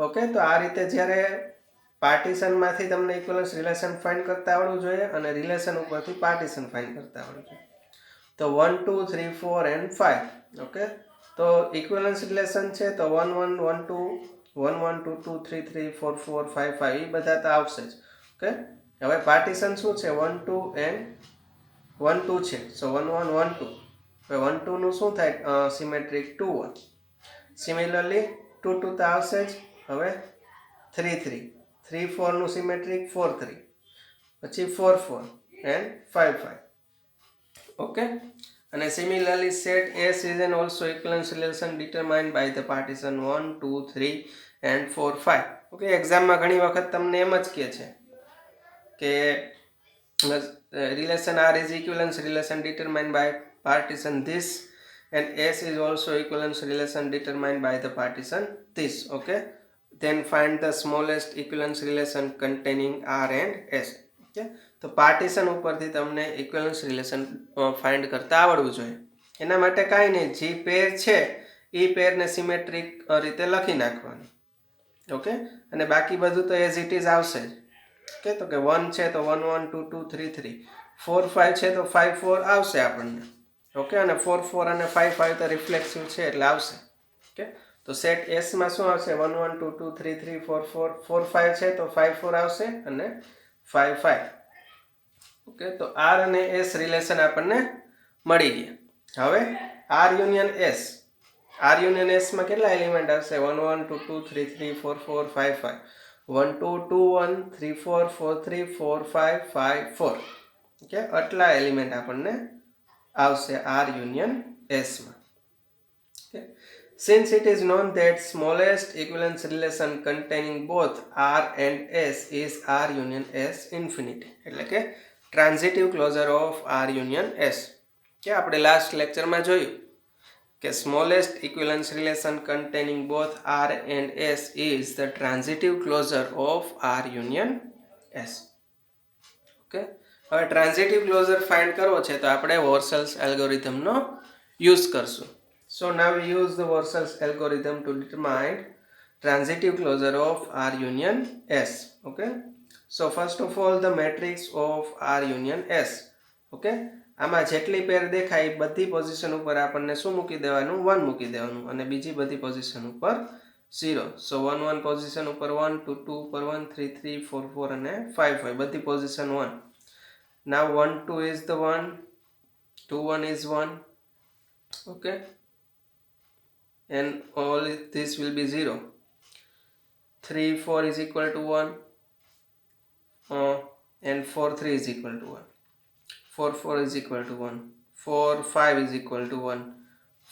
ઓકે, તો આ રીતે જ્યારે પાર્ટીશનમાંથી તમને ઇક્વિવેલન્સ રિલેશન ફાઇન્ડ કરતા આવડવું જોઈએ અને રિલેશન ઉપરથી પાર્ટીશન ફાઇન્ડ કરતા આવડવું જોઈએ. તો 1 2 3 4 and 5. ઓકે, તો ઇક્વિવેલન્સ રિલેશન છે તો 1 1 1 2 1 1 2 2 3 3 4 4 5 5 એ બધા તો આવશે જ. ઓકે, હવે પાર્ટીશન શું છે? 1 2 and 1 2 છે. સો 1 1 1 2. હવે 1 2 નું શું થાય? સિમેટ્રિક 2 1. સિમિલરલી 2 2 તો આવશે જ. હવે 3 3 3 4 નું સિમેટ્રિક 4 3, પછી 4 4 એન્ડ 5 5. ઓકે, અને similarly set S is an also equivalence relation determined by the partition 1 2 3 and 4 5. Okay, એક્ઝામમાં ઘણી વખત તમને એમ જ કહે છે કે relation R is equivalence relation determined by partition this, and S is also equivalence relation determined by the partition this. Okay, then find the smallest equivalence relation containing R and S. Okay, તો partition ઉપરથી તમને equivalence relation find કરતા આવડવું જોઈએ. એના માટે કાંઈ નહીં, જે પેર છે એ પેરને સિમેટ્રિક રીતે લખી નાખવાનું. ઓકે, અને બાકી બધું તો એઝ ઇટ ઇઝ આવશે જ. ઓકે, તો કે 1 છે તો 1 1 2 2 3 3, 4 5 છે તો 5 4 આવશે આપણને. ઓકે, અને 4 4 અને 5 5 તો રિફ્લેક્સિવ છે એટલે આવશે. ઓકે, તો સેટ એસમાં શું આવશે? 1 1 2 2 3 3 4 4 4 5 છે તો 5 4 આવશે અને 5 5. ઓકે, તો આર અને એસ રિલેશન આપણને મળી ગયા. હવે R union S, R union એસમાં કેટલા એલિમેન્ટ આવશે? 1 1 2 2 3 3 4 4 5 5, 1 2 2 1 3 4 4 3 4 5 5 4. ઓકે, આટલા એલિમેન્ટ આપણને આવશે આર યુનિયન એસમાં. Okay, Since it is known that smallest equivalence relation containing both R and S is R union S infinity, એટલે કે ટ્રાન્ઝિટિવ ક્લોઝર ઓફ R union S. કે આપણે લાસ્ટ લેક્ચરમાં જોયું કે smallest equivalence relation containing both R and S is the transitive closure of R union S. Okay, હવે ટ્રાન્ઝિટિવ ક્લોઝર ફાઇન્ડ કરવો છે તો આપણે વોર્સેલ્સ એલ્ગોરિધમનો યુઝ કરશું. So now we use the Warshall's algorithm to determine transitive closure of R union S. Okay. So first of all the matrix of R union S. Okay. આમાં જેટલી પેર દેખાય બધી પોઝિશન ઉપર આપણને શું મૂકી દેવાનું 1 મૂકી દેવાનું અને બીજી બધી પોઝિશન ઉપર 0. So 1 1 પોઝિશન ઉપર 1, 2 2 ઉપર 1, 3 3 4 4 અને 5 5 બધી position 1. Now 1 2 is the 1, 2 1 is 1. Okay. And all this will be 0. 3 4 is equal to 1 and 4 3 is equal to 1. 4 4 is equal to 1. 4 5 is equal to 1.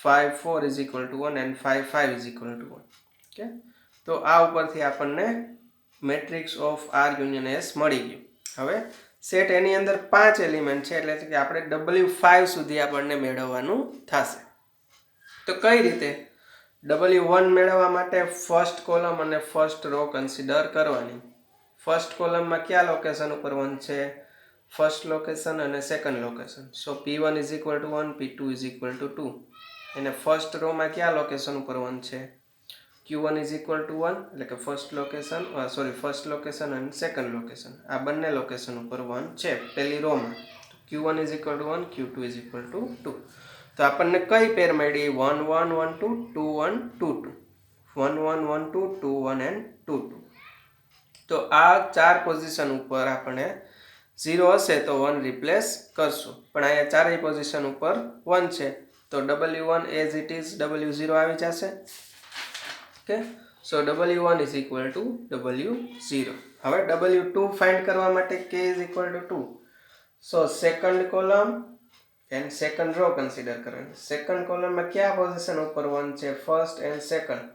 5 4 is equal to 1 and 5 5 is equal to 1. Okay. તો આ ઉપરથી આપણને matrix of R union S મળી ગયું. હવે set એની અંદર 5 element છે એટલે કે આપણે W5 સુધી આપણને મેળવવાનું થશે. તો કઈ રીતે W1 મેળવવા માટે ફર્સ્ટ કોલમ અને ફર્સ્ટ રો કન્સિડર કરવાની. ફર્સ્ટ કોલમમાં કયા લોકેશન ઉપર 1 છે? ફર્સ્ટ લોકેશન અને second location. So P1 is equal to 1, P2 is equal to 2. અને ફર્સ્ટ રોમાં કયા લોકેશન ઉપર 1 છે? Q1 is equal to 1 એટલે કે ફર્સ્ટ લોકેશન અને સેકન્ડ લોકેશન આ બંને લોકેશન ઉપર 1 છે પહેલી રોમાં. Q1 is equal to 1, Q2 is equal to 2. તો આપણને કઈ પેર મળી? 1 1 1 2 2 1 2 2 1 1 1 2 2 1 and 2 2. તો આ ચાર પોઝિશન ઉપર આપણે 0 હશે તો 1 રિપ્લેસ કરશું પણ અહીંયા ચારેય પોઝિશન ઉપર 1 છે તો W1 as it is W0 આવી જશે. Okay, so W1 is equal to W0. હવે W2 ફાઇન્ડ કરવા માટે K is equal to 2. So second column and second row consider કરવાની. સેકન્ડ કોલમમાં કયા પોઝિશન ઉપર 1 છે? First and second.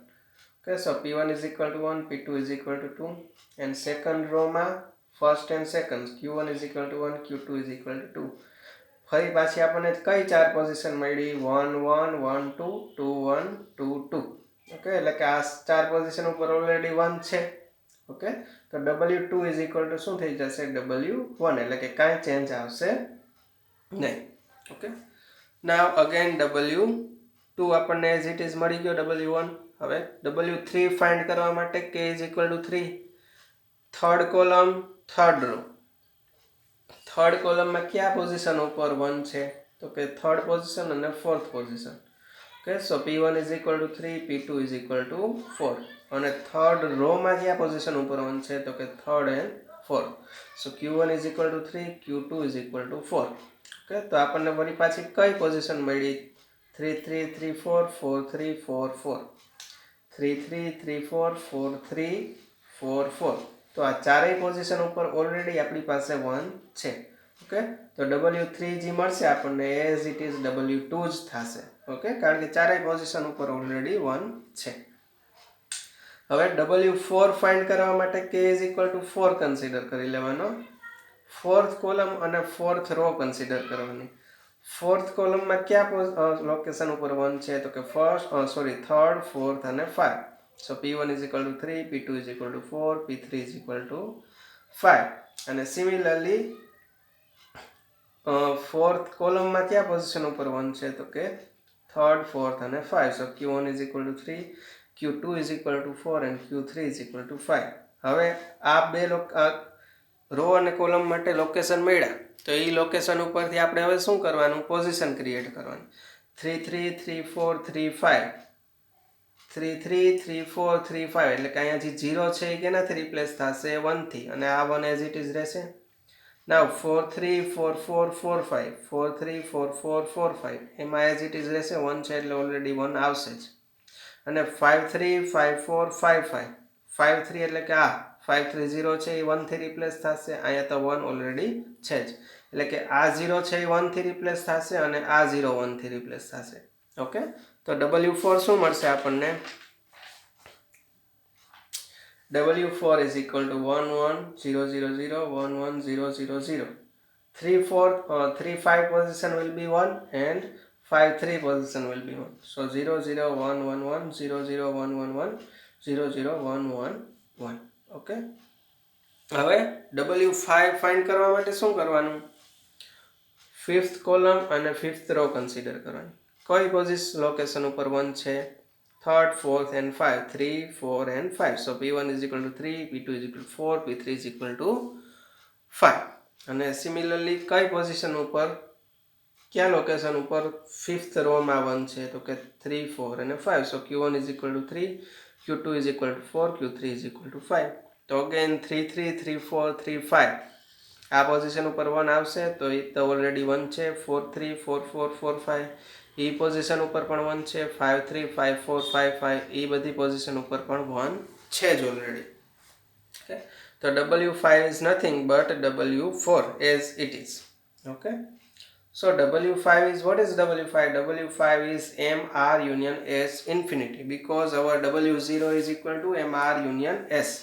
Okay, so P1 is equal to 1, P2 is equal to 2 and second રોમાં first and second Q1 is equal to 1, Q2 is equal to 2. ફરી પાછી આપણને કઈ ચાર પોઝિશન મળી? 1 1 1 2 2 1 2 2. ઓકે, એટલે કે આ ચાર પોઝિશન ઉપર ઓલરેડી 1 છે. ઓકે, તો W2 is equal to શું થઈ જશે? W1 એટલે કે કાંઈ ચેન્જ આવશે નહીં. ઓકે, નાવ અગેન W2 આપણને એઝ ઇટ ઇઝ મળી ગયો W1. હવે W3 ફાઇન્ડ કરવા માટે K is equal to 3. Third column third row. Third કોલમમાં કયા પોઝિશન ઉપર 1 છે? તો કે થર્ડ પોઝિશન અને fourth position. Okay, so P1 is equal to 3, P2 is equal to 4 અને થર્ડ રોમાં કયા પોઝિશન ઉપર 1 છે? તો કે third and fourth. So Q1 is equal to 3, Q2 is equal to 4. Okay, તો આપણને વળી પાછી કઈ પોઝિશન મળી? 3 3 3 4 4 3 4 4 3 3 3 4 4 3 4 4. તો આ ચારેય પોઝિશન ઉપર ઓલરેડી આપણી પાસે 1 છે. ઓકે, તો W3 જે મળશે આપણને એઝ ઇટ ઇઝ W2 જ થશે. ઓકે, કારણ કે ચારેય પોઝિશન ઉપર ઓલરેડી 1 છે. હવે W4 ફાઇન્ડ કરવા માટે K is equal to 4 consider કરી લેવાનો. ફોર્થ કોલમ અને ફોર્થ રો કન્સિડર કરવાની. ફોર્થ કોલમમાં કયા લોકેશન ઉપર 1 છે? તો કે થર્ડ ફોર્થ અને 5. સો P1 is equal to 3, P2 is equal to 4, P3 is equal to 5. અને સિમિલરલી ફોર્થ કોલમમાં કયા પોઝિશન ઉપર 1 છે? તો કે થર્ડ ફોર્થ અને 5. સો Q1 is equal to 3, Q2 is equal to 4 and Q3 is equal to 5. હવે આ બે રો અને કોલમ માટે લોકેશન મળ્યા તો એ લોકેશન ઉપરથી આપણે હવે શું કરવાનું? પોઝિશન ક્રિએટ કરવાની. 3 3 3 4 3 5 3 3 3 4 3 5 એટલે કે અહીંયા જે 0 છે એ કેનાથી રિપ્લેસ થશે? 1 થી અને આ 1 એઝ ઇટ ઇઝ રહેશે. નાવ 4 3 4 4 4 5 4 3 4 4 4 5 એમાં એઝ ઇટ ઇઝ રહેશે. 1 છે એટલે ઓલરેડી 1 આવશે જ. અને 5 3 5 4 5 5 5 3 એટલે કે આ 5 3 0 છે એ 1 થી રિપ્લેસ થશે. અહીંયા તો 1 ઓલરેડી છે જ એટલે કે આ 0 છે એ 1 થી રિપ્લેસ થશે અને આ 0 1 થી રિપ્લેસ થશે. ઓકે, તો W4 શું મળશે આપણને? W4 is equal to 1 1 0 0 0 1 1 0 0 0. 3 4 3 5 position will be 1 and 5 3 position will be 1. So 0 0 1 1 1 0 0 1 1 1 0 0 1 1 1. Okay. હવે W5 ફાઇન્ડ કરવા માટે શું કરવાનું? ફિફ્થ કોલમ અને ફિફ્થ રો કન્સિડર કરવાની. કઈ પોઝિશન લોકેશન ઉપર 1 છે? Third, fourth and 5. 3 4 and 5. So P1 is equal to 3, P2 is equal to 4, P3 is equal to 5. અને સિમિલરલી કઈ પોઝિશન ઉપર, કયા લોકેશન ઉપર ફિફ્થ રોમાં 1 છે? તો કે 3 4 અને 5. So Q1 is equal to 3, Q2 is equal to 4, Q3 is equal to 5. તો અગેન 3 3 3 4 3 5 આ પોઝિશન ઉપર 1 આવશે, તો એ તો ઓલરેડી 1 છે. 4 3 4 4 4 5 એ પોઝિશન ઉપર પણ 1 છે. 5 3 5 4 5 5 એ બધી પોઝિશન ઉપર પણ 1 છે જ ઓલરેડી. ઓકે, તો W5 is nothing but W4 as it is. Okay, so W5 is, what is W5? W5 is MR union S infinity, because our W0 is equal to MR union S.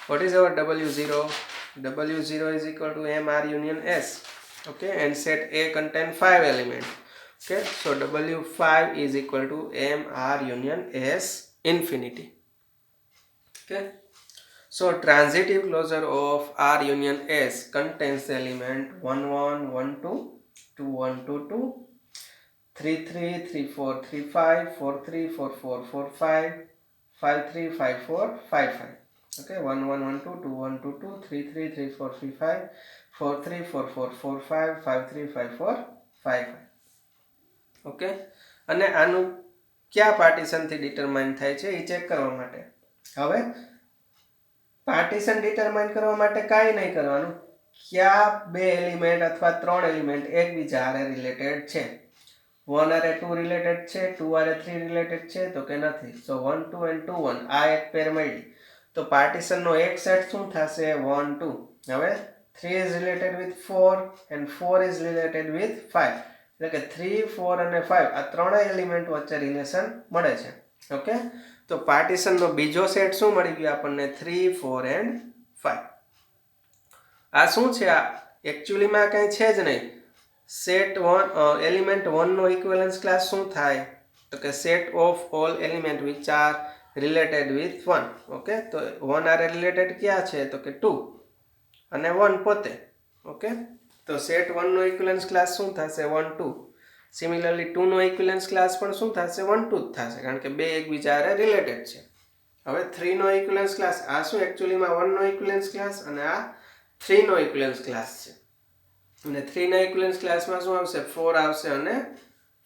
What is our W0? W0 is equal to MR union S. Okay, and set A contain 5 elements. Okay, so W5 is equal to MR union S infinity. Okay, so transitive closure of R union S contains the element 1 1 1 2 2 1 2 2 3 3 3 4 3 5 4 3 4 4 4 5 5 3 5 4 5 5. Okay, 1 1 1 2 2 1 2 2 3 3 3 4 3 5 4 3 4 4 4 5 5 3 5 4 5 5. Okay, અને આનું કયા પાર્ટીશનથી determine થાય છે એ check કરવા માટે, હવે partition determine કરવા માટે કાંઈ નહીં કરવાનું, કયા બે એલિમેન્ટ અથવા ત્રણ એલિમેન્ટ એકબીજા હારે રિલેટેડ છે? 1 હારે 2 રિલેટેડ છે, 2 હારે 3 રિલેટેડ છે? તો કે નથી. સો 1 2 and 2 1 આ એક પેર મળી, તો પાર્ટીશનનો એક સેટ શું થશે? 1 2. હવે 3 is related with 4 and 4 is related with 5, એટલે કે 3 4 અને 5 આ ત્રણેય એલિમેન્ટ વચ્ચે રિલેશન મળે છે. ઓકે, તો પાર્ટીશનનો બીજો સેટ શું મળી ગયો આપણને? 3 4 and 5. આ શું છે? આ એકચ્યુઅલીમાં કંઈ છે જ નહીં. સેટ 1 એલિમેન્ટ 1 નો ઇક્વિવેલન્સ ક્લાસ શું થાય? તો કે set of all element which are related with 1. Okay, તો 1 આરે રિલેટેડ ક્યાં છે? તો કે 2 અને 1 પોતે. ઓકે, તો સેટ 1 નો ઇક્વિવેલન્સ ક્લાસ શું થશે? 1 2. સિમિલરલી 2 નો ઇક્વિવેલન્સ ક્લાસ પણ શું થશે? 1 2 જ થશે, કારણ કે બે એકબીજા હારે રિલેટેડ છે. હવે 3 નો ઇક્વિવેલન્સ ક્લાસ, આ શું એકચ્યુઅલીમાં 1 નો ઇક્વિવેલન્સ ક્લાસ અને આ 3 નો ઇક્વિવેલન્સ ક્લાસ છે. અને 3 ના ઇક્વિવેલન્સ ક્લાસમાં શું આવશે? 4 આવશે અને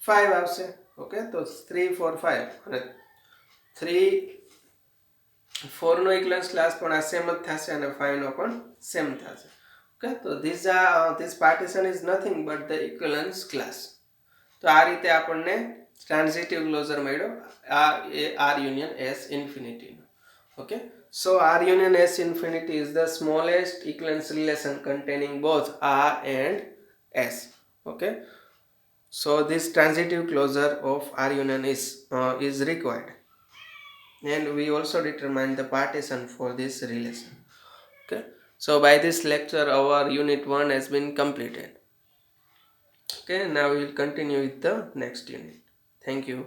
5 આવશે. ઓકે, તો 3 4 5 અને 3 4 નો ઇક્વિવેલન્સ ક્લાસ પણ આ સેમ જ થશે અને 5 નો પણ સેમ થશે. ઓકે, તો this partition is nothing but the equivalence class. તો આ રીતે આપણને ટ્રાન્ઝિટિવ ક્લોઝર મળ્યો R union S infinity. Okay, so R union S infinity is the smallest equivalence relation containing both R and S. Okay, so this transitive closure of R union is required, and we also determine the partition for this relation. Okay, so by this lecture our unit 1 has been completed. Okay, now we will continue with the next unit. Thank you.